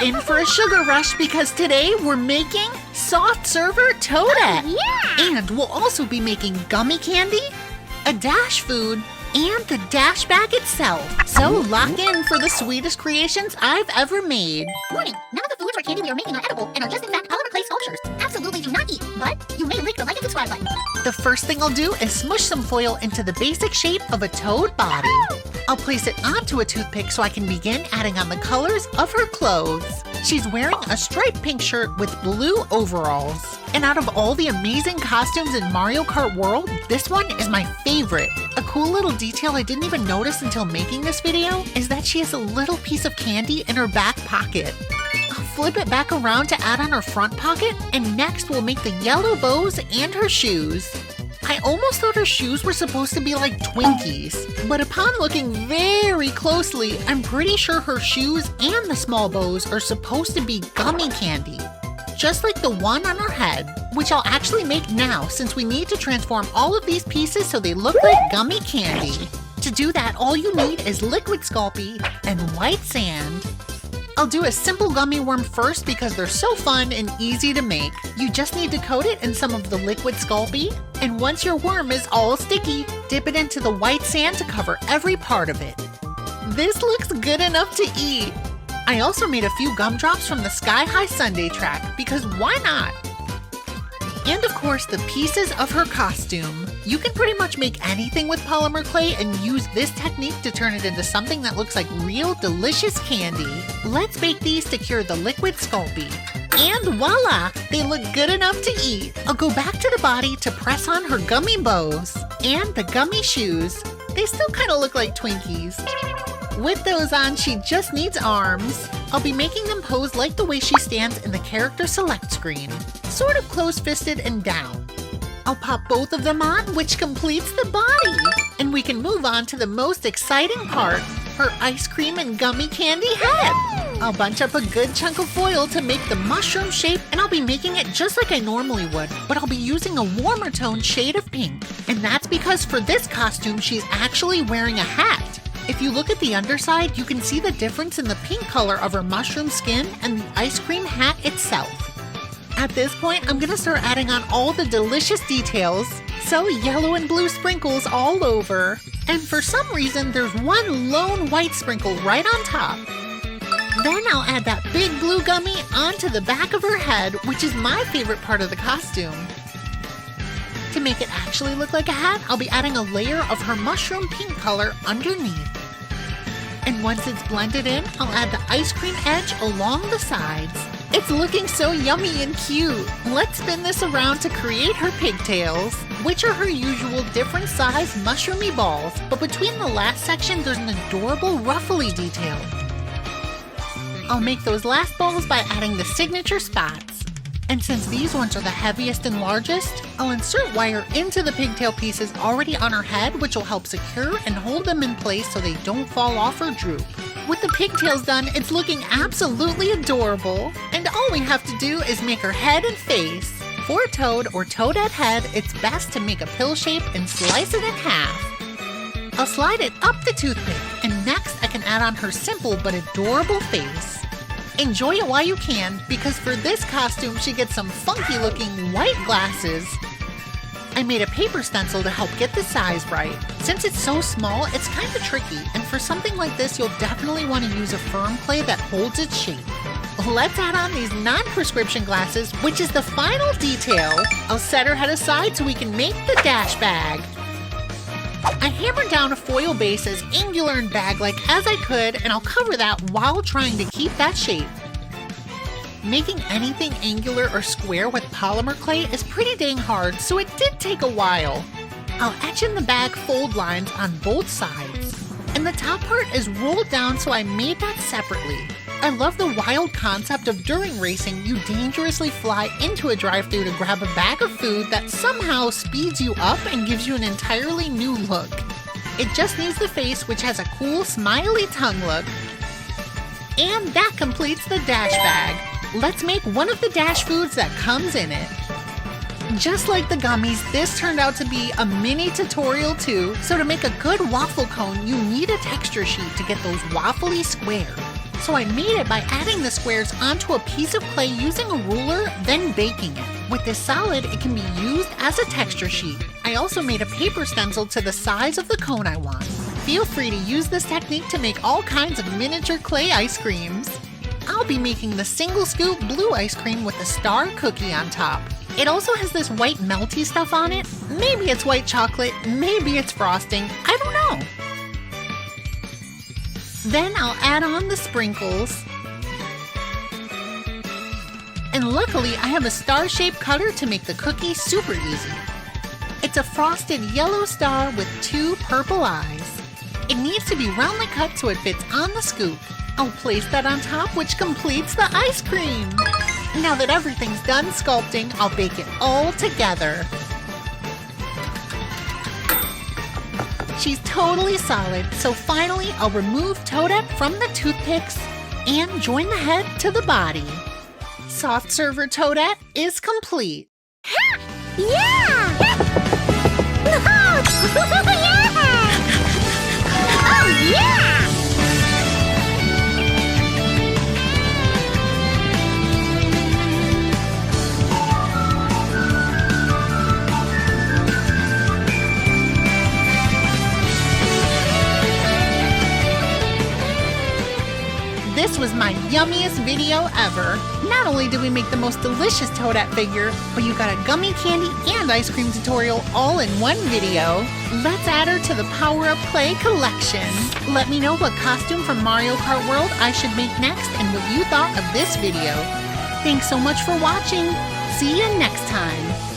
You're in for a sugar rush because today we're making soft server Toadette. Oh, yeah! And we'll also be making gummy candy, a dash food, and the dash bag itself. So lock in for the sweetest creations I've ever made. Warning, none of the foods or candy we are making are edible and are just in fact polymer clay sculptures. Absolutely do not eat, but you may lick the like and subscribe button. The first thing I'll do is smush some foil into the basic shape of a toad body. I'll place it onto a toothpick so I can begin adding on the colors of her clothes. She's wearing a striped pink shirt with blue overalls. And out of all the amazing costumes in Mario Kart World, this one is my favorite. A cool little detail I didn't even notice until making this video is that she has a little piece of candy in her back pocket. I'll flip it back around to add on her front pocket, and next we'll make the yellow bows and her shoes. I almost thought her shoes were supposed to be like Twinkies, but upon looking very closely, I'm pretty sure her shoes and the small bows are supposed to be gummy candy. Just like the one on her head, which I'll actually make now since we need to transform all of these pieces so they look like gummy candy. To do that, all you need is Liquid Sculpey and white sand. I'll do a simple gummy worm first because they're so fun and easy to make. You just need to coat it in some of the Liquid Sculpey, and once your worm is all sticky, dip it into the white sand to cover every part of it. This looks good enough to eat. I also made a few gumdrops from the Sky High Sundae track because why not? And of course the pieces of her costume. You can pretty much make anything with polymer clay and use this technique to turn it into something that looks like real delicious candy. Let's bake these to cure the Liquid Sculpey. And voila! They look good enough to eat. I'll go back to the body to press on her gummy bows and the gummy shoes. They still kind of look like Twinkies. With those on, she just needs arms. I'll be making them pose like the way she stands in the character select screen, sort of close-fisted and down. I'll pop both of them on, which completes the body. And we can move on to the most exciting part, her ice cream and gummy candy head. I'll bunch up a good chunk of foil to make the mushroom shape, and I'll be making it just like I normally would, but I'll be using a warmer tone shade of pink. And that's because for this costume, she's actually wearing a hat. If you look at the underside, you can see the difference in the pink color of her mushroom skin and the ice cream hat itself. At this point, I'm gonna start adding on all the delicious details. So yellow and blue sprinkles all over. And for some reason, there's one lone white sprinkle right on top. Then I'll add that big blue gummy onto the back of her head, which is my favorite part of the costume. To make it actually look like a hat, I'll be adding a layer of her mushroom pink color underneath. And once it's blended in, I'll add the ice cream edge along the sides. It's looking so yummy and cute. Let's spin this around to create her pigtails, which are her usual different size mushroomy balls, but between the last section there's an adorable ruffly detail. I'll make those last balls by adding the signature spots. And since these ones are the heaviest and largest, I'll insert wire into the pigtail pieces already on her head, which will help secure and hold them in place so they don't fall off or droop. With the pigtails done, it's looking absolutely adorable. And all we have to do is make her head and face. For a toad or toadette head, it's best to make a pill shape and slice it in half. I'll slide it up the toothpick, and next I can add on her simple but adorable face. Enjoy it while you can, because for this costume she gets some funky looking white glasses. I made a paper stencil to help get the size right. Since it's so small, it's kind of tricky, and for something like this you'll definitely want to use a firm clay that holds its shape. Let's add on these non-prescription glasses, which is the final detail. I'll set her head aside so we can make the dash bag. I hammered down a foil base as angular and bag-like as I could, and I'll cover that while trying to keep that shape. Making anything angular or square with polymer clay is pretty dang hard, so it did take a while. I'll etch in the bag fold lines on both sides. And the top part is rolled down, so I made that separately. I love the wild concept of during racing, you dangerously fly into a drive-thru to grab a bag of food that somehow speeds you up and gives you an entirely new look. It just needs the face, which has a cool smiley tongue look. And that completes the dash bag. Let's make one of the dash foods that comes in it. Just like the gummies, this turned out to be a mini tutorial too, so to make a good waffle cone, you need a texture sheet to get those waffly squares. So I made it by adding the squares onto a piece of clay using a ruler, then baking it. With this solid, it can be used as a texture sheet. I also made a paper stencil to the size of the cone I want. Feel free to use this technique to make all kinds of miniature clay ice creams. I'll be making the single scoop blue ice cream with a star cookie on top. It also has this white melty stuff on it. Maybe it's white chocolate, maybe it's frosting, I don't know. Then I'll add on the sprinkles. And luckily I have a star-shaped cutter to make the cookie super easy. It's a frosted yellow star with 2 purple eyes. It needs to be roundly cut so it fits on the scoop. I'll place that on top, which completes the ice cream. Now that everything's done sculpting, I'll bake it all together. She's totally solid, so finally I'll remove Toadette from the toothpicks and join the head to the body. Soft server Toadette is complete. Ha! Yeah! Oh, yeah! This was my yummiest video ever. Not only did we make the most delicious Toadette figure, but you got a gummy candy and ice cream tutorial all in one video. Let's add her to the Power Up Play collection. Let me know what costume from Mario Kart World I should make next and what you thought of this video. Thanks so much for watching. See you next time.